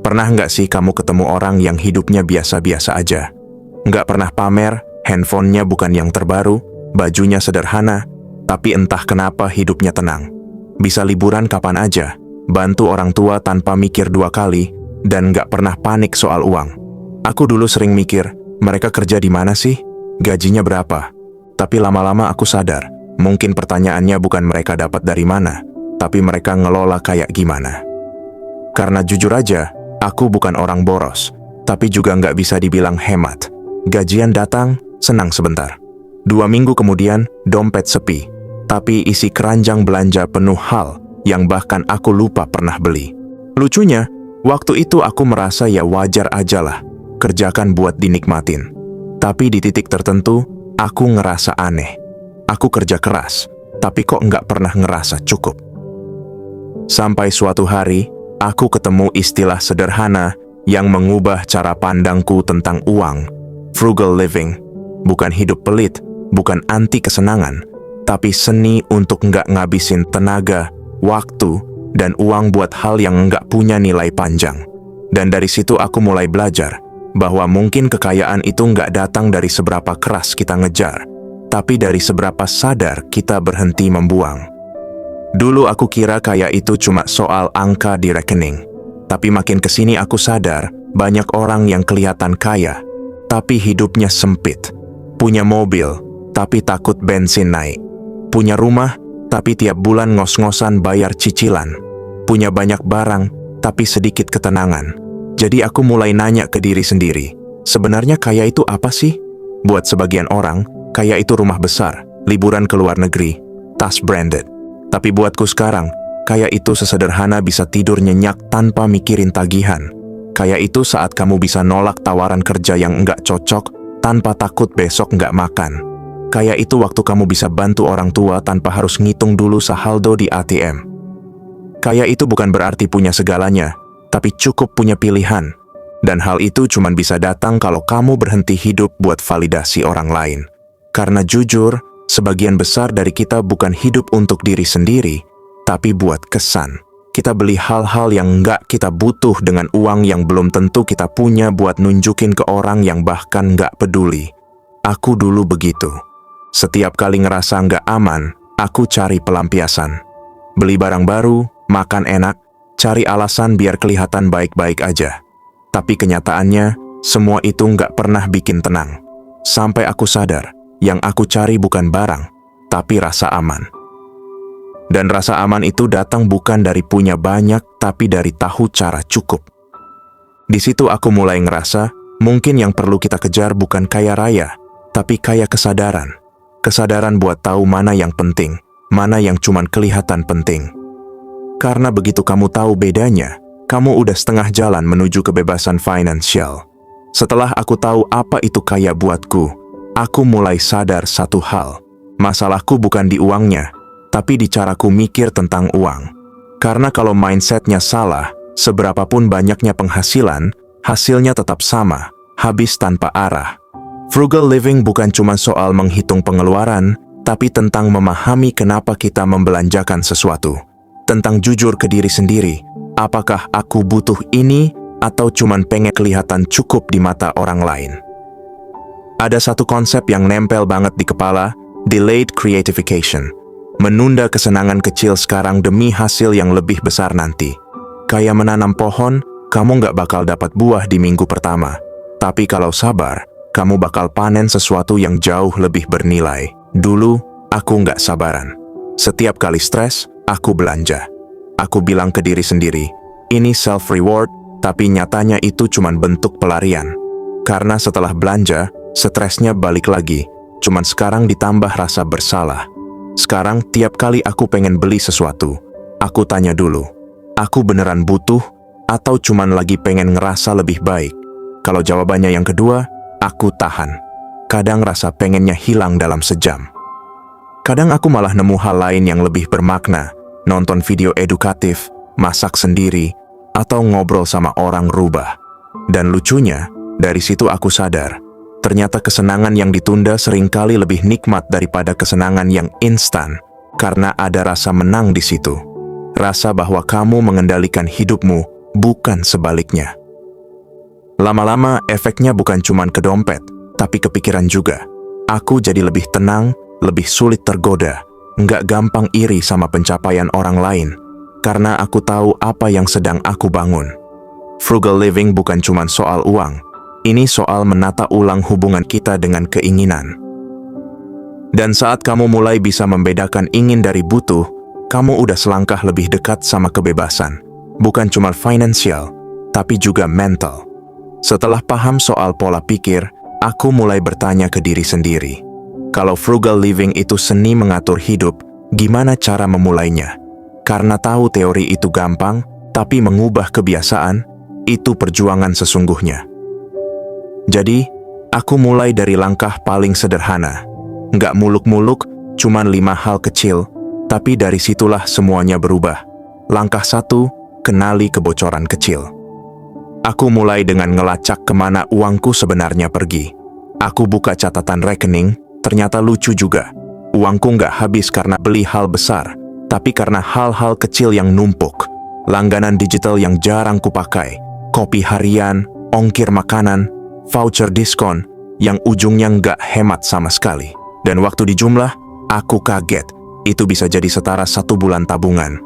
Pernah nggak sih kamu ketemu orang yang hidupnya biasa-biasa aja? Nggak pernah pamer, handphonenya bukan yang terbaru, bajunya sederhana, tapi entah kenapa hidupnya tenang. Bisa liburan kapan aja, bantu orang tua tanpa mikir dua kali, dan nggak pernah panik soal uang. Aku dulu sering mikir, mereka kerja di mana sih? Gajinya berapa? Tapi lama-lama aku sadar, mungkin pertanyaannya bukan mereka dapat dari mana, tapi mereka ngelola kayak gimana. Karena jujur aja, aku bukan orang boros, tapi juga nggak bisa dibilang hemat. Gajian datang, senang sebentar. 2 minggu kemudian, dompet sepi, tapi isi keranjang belanja penuh hal yang bahkan aku lupa pernah beli. Lucunya, waktu itu aku merasa ya wajar aja lah, kerjakan buat dinikmatin. Tapi di titik tertentu, aku ngerasa aneh. Aku kerja keras, tapi kok nggak pernah ngerasa cukup. Sampai suatu hari, aku ketemu istilah sederhana yang mengubah cara pandangku tentang uang. Frugal living, bukan hidup pelit, bukan anti kesenangan, tapi seni untuk nggak ngabisin tenaga, waktu, dan uang buat hal yang nggak punya nilai panjang. Dan dari situ aku mulai belajar bahwa mungkin kekayaan itu nggak datang dari seberapa keras kita ngejar, tapi dari seberapa sadar kita berhenti membuang. Dulu aku kira kaya itu cuma soal angka di rekening, tapi makin kesini aku sadar banyak orang yang kelihatan kaya, tapi hidupnya sempit. Punya mobil, tapi takut bensin naik. Punya rumah, tapi tiap bulan ngos-ngosan bayar cicilan. Punya banyak barang, tapi sedikit ketenangan. Jadi aku mulai nanya ke diri sendiri, sebenarnya kaya itu apa sih? Buat sebagian orang, kaya itu rumah besar, liburan ke luar negeri, tas branded. Tapi buatku sekarang, kaya itu sesederhana bisa tidur nyenyak tanpa mikirin tagihan. Kaya itu saat kamu bisa nolak tawaran kerja yang nggak cocok tanpa takut besok nggak makan. Kaya itu waktu kamu bisa bantu orang tua tanpa harus ngitung dulu saldo di ATM. Kaya itu bukan berarti punya segalanya, tapi cukup punya pilihan. Dan hal itu cuma bisa datang kalau kamu berhenti hidup buat validasi orang lain. Karena jujur, sebagian besar dari kita bukan hidup untuk diri sendiri, tapi buat kesan. Kita beli hal-hal yang nggak kita butuh dengan uang yang belum tentu kita punya buat nunjukin ke orang yang bahkan nggak peduli. Aku dulu begitu. Setiap kali ngerasa nggak aman, aku cari pelampiasan. Beli barang baru, makan enak, cari alasan biar kelihatan baik-baik aja. Tapi kenyataannya, semua itu nggak pernah bikin tenang. Sampai aku sadar, yang aku cari bukan barang, tapi rasa aman. Dan rasa aman itu datang bukan dari punya banyak, tapi dari tahu cara cukup. Di situ aku mulai ngerasa, mungkin yang perlu kita kejar bukan kaya raya, tapi kaya kesadaran. Kesadaran buat tahu mana yang penting, mana yang cuman kelihatan penting. Karena begitu kamu tahu bedanya, kamu udah setengah jalan menuju kebebasan finansial. Setelah aku tahu apa itu kaya buatku, aku mulai sadar satu hal. Masalahku bukan di uangnya, tapi di caraku mikir tentang uang. Karena kalau mindsetnya salah, seberapapun banyaknya penghasilan, hasilnya tetap sama, habis tanpa arah. Frugal living bukan cuma soal menghitung pengeluaran, tapi tentang memahami kenapa kita membelanjakan sesuatu. Tentang jujur ke diri sendiri, apakah aku butuh ini atau cuman pengen kelihatan cukup di mata orang lain. Ada satu konsep yang nempel banget di kepala, delayed gratification. Menunda kesenangan kecil sekarang demi hasil yang lebih besar nanti. Kayak menanam pohon, kamu nggak bakal dapat buah di minggu pertama. Tapi kalau sabar, kamu bakal panen sesuatu yang jauh lebih bernilai. Dulu, aku nggak sabaran. Setiap kali stres, aku belanja. Aku bilang ke diri sendiri, ini self-reward, tapi nyatanya itu cuman bentuk pelarian. Karena setelah belanja, stresnya balik lagi, cuman sekarang ditambah rasa bersalah. Sekarang tiap kali aku pengen beli sesuatu, aku tanya dulu, aku beneran butuh atau cuman lagi pengen ngerasa lebih baik? Kalau jawabannya yang kedua, aku tahan. Kadang rasa pengennya hilang dalam sejam. Kadang aku malah nemu hal lain yang lebih bermakna, nonton video edukatif, masak sendiri, atau ngobrol sama orang rubah. Dan lucunya, dari situ aku sadar, ternyata kesenangan yang ditunda seringkali lebih nikmat daripada kesenangan yang instan, karena ada rasa menang di situ. Rasa bahwa kamu mengendalikan hidupmu, bukan sebaliknya. Lama-lama efeknya bukan cuma ke dompet, tapi ke pikiran juga. Aku jadi lebih tenang, lebih sulit tergoda, nggak gampang iri sama pencapaian orang lain, karena aku tahu apa yang sedang aku bangun. Frugal living bukan cuma soal uang, ini soal menata ulang hubungan kita dengan keinginan. Dan saat kamu mulai bisa membedakan ingin dari butuh, kamu udah selangkah lebih dekat sama kebebasan. Bukan cuma finansial, tapi juga mental. Setelah paham soal pola pikir, aku mulai bertanya ke diri sendiri. Kalau frugal living itu seni mengatur hidup, gimana cara memulainya? Karena tahu teori itu gampang, tapi mengubah kebiasaan, itu perjuangan sesungguhnya. Jadi, aku mulai dari langkah paling sederhana. Nggak muluk-muluk, cuman 5 hal kecil, tapi dari situlah semuanya berubah. Langkah 1, kenali kebocoran kecil. Aku mulai dengan ngelacak kemana uangku sebenarnya pergi. Aku buka catatan rekening, ternyata lucu juga. Uangku nggak habis karena beli hal besar, tapi karena hal-hal kecil yang numpuk. Langganan digital yang jarang kupakai, kopi harian, ongkir makanan, voucher diskon, yang ujungnya nggak hemat sama sekali. Dan waktu dijumlah, aku kaget. Itu bisa jadi setara 1 bulan tabungan.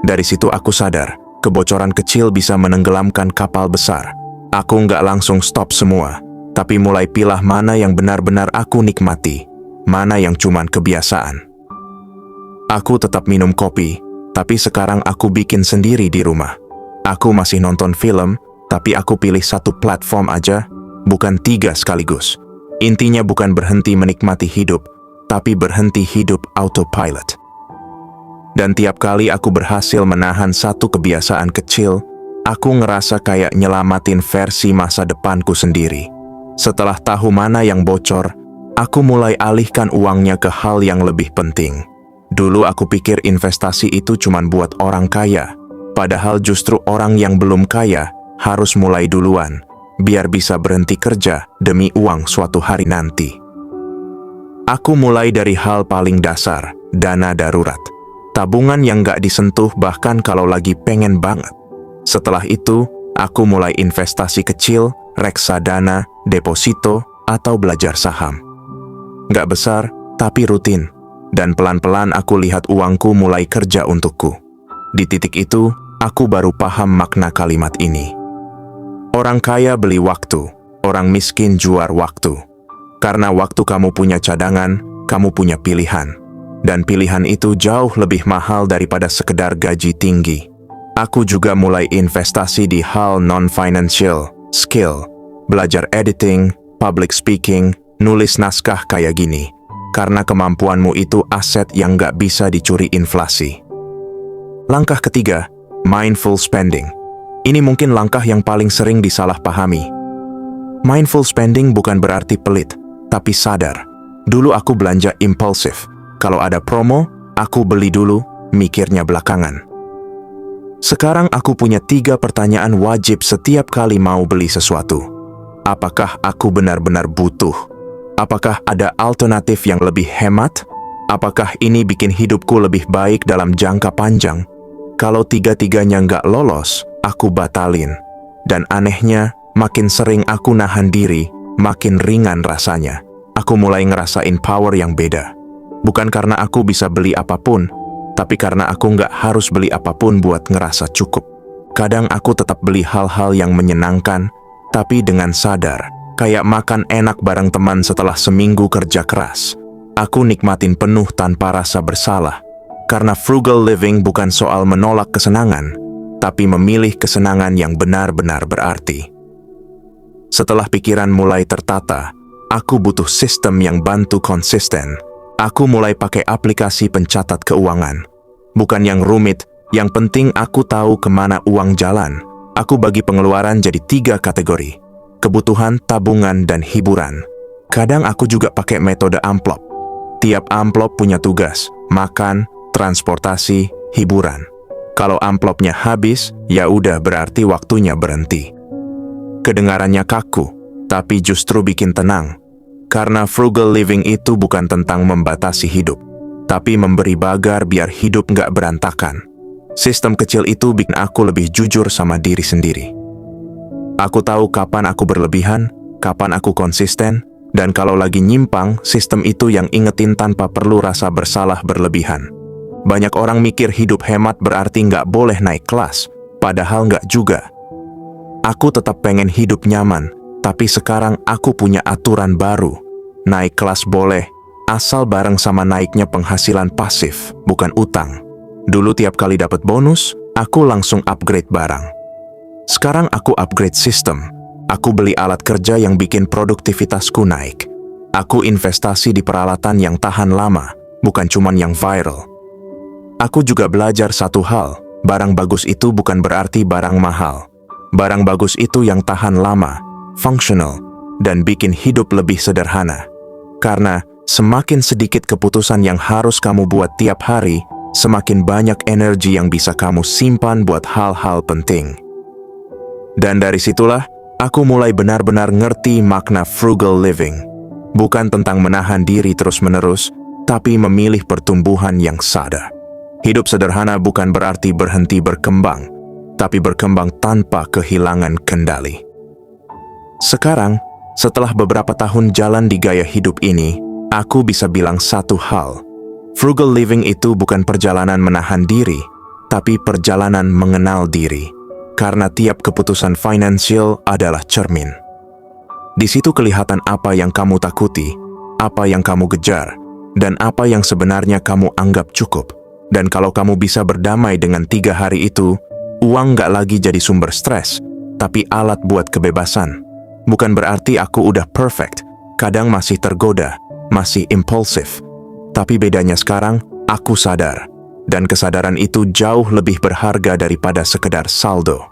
Dari situ aku sadar, kebocoran kecil bisa menenggelamkan kapal besar. Aku nggak langsung stop semua, tapi mulai pilah mana yang benar-benar aku nikmati, mana yang cuman kebiasaan. Aku tetap minum kopi, tapi sekarang aku bikin sendiri di rumah. Aku masih nonton film, tapi aku pilih 1 platform aja, bukan 3 sekaligus. Intinya bukan berhenti menikmati hidup, tapi berhenti hidup autopilot. Dan tiap kali aku berhasil menahan 1 kebiasaan kecil, aku ngerasa kayak nyelamatin versi masa depanku sendiri. Setelah tahu mana yang bocor, aku mulai alihkan uangnya ke hal yang lebih penting. Dulu aku pikir investasi itu cuma buat orang kaya, padahal justru orang yang belum kaya harus mulai duluan, biar bisa berhenti kerja demi uang suatu hari nanti. Aku mulai dari hal paling dasar, dana darurat. Tabungan yang nggak disentuh bahkan kalau lagi pengen banget. Setelah itu, aku mulai investasi kecil, reksadana, deposito, atau belajar saham. Nggak besar, tapi rutin. Dan pelan-pelan aku lihat uangku mulai kerja untukku. Di titik itu, aku baru paham makna kalimat ini. Orang kaya beli waktu, orang miskin jual waktu. Karena waktu kamu punya cadangan, kamu punya pilihan. Dan pilihan itu jauh lebih mahal daripada sekedar gaji tinggi. Aku juga mulai investasi di hal non-financial, skill, belajar editing, public speaking, nulis naskah kayak gini. Karena kemampuanmu itu aset yang nggak bisa dicuri inflasi. Langkah ketiga, mindful spending. Ini mungkin langkah yang paling sering disalahpahami. Mindful spending bukan berarti pelit, tapi sadar. Dulu aku belanja impulsif. Kalau ada promo, aku beli dulu, mikirnya belakangan. Sekarang aku punya 3 pertanyaan wajib setiap kali mau beli sesuatu. Apakah aku benar-benar butuh? Apakah ada alternatif yang lebih hemat? Apakah ini bikin hidupku lebih baik dalam jangka panjang? Kalau 3-tiganya nggak lolos, aku batalin. Dan anehnya, makin sering aku nahan diri, makin ringan rasanya. Aku mulai ngerasain power yang beda. Bukan karena aku bisa beli apapun, tapi karena aku nggak harus beli apapun buat ngerasa cukup. Kadang aku tetap beli hal-hal yang menyenangkan, tapi dengan sadar, kayak makan enak bareng teman setelah seminggu kerja keras. Aku nikmatin penuh tanpa rasa bersalah, karena frugal living bukan soal menolak kesenangan, tapi memilih kesenangan yang benar-benar berarti. Setelah pikiran mulai tertata, aku butuh sistem yang bantu konsisten. Aku mulai pakai aplikasi pencatat keuangan. Bukan yang rumit, yang penting aku tahu kemana uang jalan. Aku bagi pengeluaran jadi 3 kategori. Kebutuhan, tabungan, dan hiburan. Kadang aku juga pakai metode amplop. Tiap amplop punya tugas, makan, transportasi, hiburan. Kalau amplopnya habis, ya udah berarti waktunya berhenti. Kedengarannya kaku, tapi justru bikin tenang. Karena frugal living itu bukan tentang membatasi hidup, tapi memberi bagar biar hidup nggak berantakan. Sistem kecil itu bikin aku lebih jujur sama diri sendiri. Aku tahu kapan aku berlebihan, kapan aku konsisten, dan kalau lagi nyimpang, sistem itu yang ingetin tanpa perlu rasa bersalah berlebihan. Banyak orang mikir hidup hemat berarti nggak boleh naik kelas, padahal nggak juga. Aku tetap pengen hidup nyaman, tapi sekarang aku punya aturan baru. Naik kelas boleh, asal bareng sama naiknya penghasilan pasif, bukan utang. Dulu tiap kali dapat bonus, aku langsung upgrade barang. Sekarang aku upgrade sistem. Aku beli alat kerja yang bikin produktivitasku naik. Aku investasi di peralatan yang tahan lama, bukan cuman yang viral. Aku juga belajar satu hal, barang bagus itu bukan berarti barang mahal. Barang bagus itu yang tahan lama, functional, dan bikin hidup lebih sederhana. Karena semakin sedikit keputusan yang harus kamu buat tiap hari, semakin banyak energi yang bisa kamu simpan buat hal-hal penting. Dan dari situlah, aku mulai benar-benar ngerti makna frugal living. Bukan tentang menahan diri terus-menerus, tapi memilih pertumbuhan yang sadar. Hidup sederhana bukan berarti berhenti berkembang, tapi berkembang tanpa kehilangan kendali. Sekarang, setelah beberapa tahun jalan di gaya hidup ini, aku bisa bilang satu hal. Frugal living itu bukan perjalanan menahan diri, tapi perjalanan mengenal diri. Karena tiap keputusan finansial adalah cermin. Di situ kelihatan apa yang kamu takuti, apa yang kamu kejar, dan apa yang sebenarnya kamu anggap cukup. Dan kalau kamu bisa berdamai dengan 3 hari itu, uang nggak lagi jadi sumber stres, tapi alat buat kebebasan. Bukan berarti aku udah perfect, kadang masih tergoda, masih impulsif. Tapi bedanya sekarang, aku sadar. Dan kesadaran itu jauh lebih berharga daripada sekedar saldo.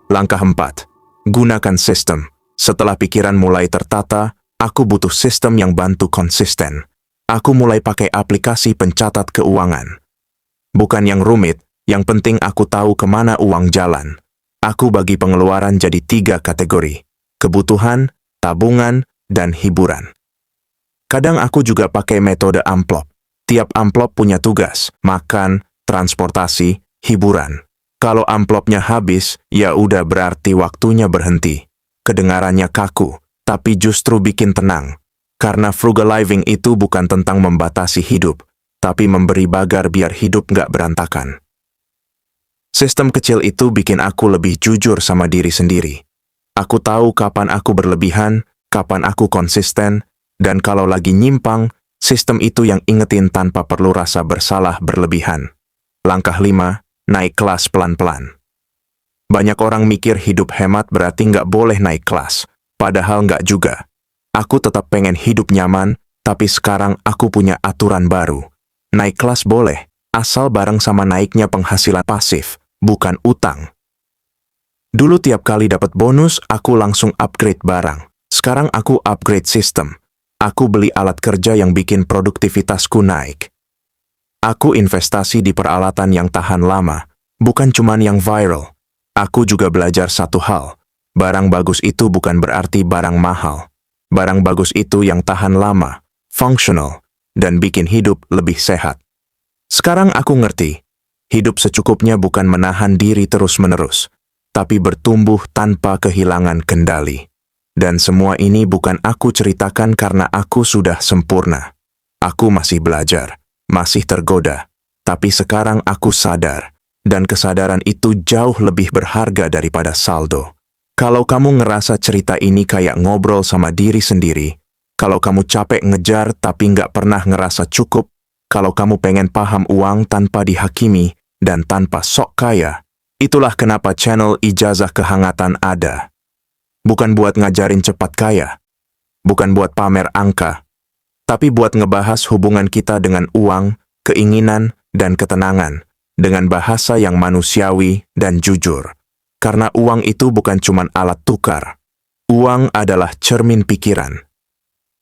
Langkah 4. Gunakan sistem. Setelah pikiran mulai tertata, aku butuh sistem yang bantu konsisten. Aku mulai pakai aplikasi pencatat keuangan. Bukan yang rumit, yang penting aku tahu kemana uang jalan. Aku bagi pengeluaran jadi 3 kategori: kebutuhan, tabungan, dan hiburan. Kadang aku juga pakai metode amplop. Tiap amplop punya tugas, makan, transportasi, hiburan. Kalau amplopnya habis, ya udah berarti waktunya berhenti. Kedengarannya kaku, tapi justru bikin tenang. Karena frugal living itu bukan tentang membatasi hidup, tapi memberi bagar biar hidup nggak berantakan. Sistem kecil itu bikin aku lebih jujur sama diri sendiri. Aku tahu kapan aku berlebihan, kapan aku konsisten, dan kalau lagi nyimpang, sistem itu yang ingetin tanpa perlu rasa bersalah berlebihan. Langkah 5, naik kelas pelan-pelan. Banyak orang mikir hidup hemat berarti nggak boleh naik kelas, padahal nggak juga. Aku tetap pengen hidup nyaman, tapi sekarang aku punya aturan baru. Naik kelas boleh, asal bareng sama naiknya penghasilan pasif, bukan utang. Dulu tiap kali dapat bonus, aku langsung upgrade barang. Sekarang aku upgrade sistem. Aku beli alat kerja yang bikin produktivitasku naik. Aku investasi di peralatan yang tahan lama, bukan cuman yang viral. Aku juga belajar satu hal, barang bagus itu bukan berarti barang mahal. Barang bagus itu yang tahan lama, functional, dan bikin hidup lebih sehat. Sekarang aku ngerti, hidup secukupnya bukan menahan diri terus-menerus, tapi bertumbuh tanpa kehilangan kendali. Dan semua ini bukan aku ceritakan karena aku sudah sempurna. Aku masih belajar, masih tergoda, tapi sekarang aku sadar, dan kesadaran itu jauh lebih berharga daripada saldo. Kalau kamu ngerasa cerita ini kayak ngobrol sama diri sendiri, kalau kamu capek ngejar tapi nggak pernah ngerasa cukup, kalau kamu pengen paham uang tanpa dihakimi dan tanpa sok kaya, itulah kenapa channel Ijazah Kehangatan ada. Bukan buat ngajarin cepat kaya, bukan buat pamer angka, tapi buat ngebahas hubungan kita dengan uang, keinginan, dan ketenangan, dengan bahasa yang manusiawi dan jujur. Karena uang itu bukan cuma alat tukar. Uang adalah cermin pikiran.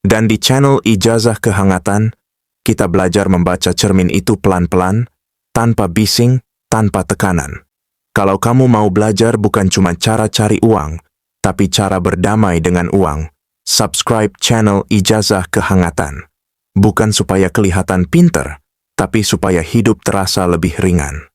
Dan di channel Ijazah Kehangatan, kita belajar membaca cermin itu pelan-pelan, tanpa bising, tanpa tekanan. Kalau kamu mau belajar bukan cuma cara cari uang, tapi cara berdamai dengan uang, subscribe channel Ijazah Kehangatan. Bukan supaya kelihatan pinter, tapi supaya hidup terasa lebih ringan.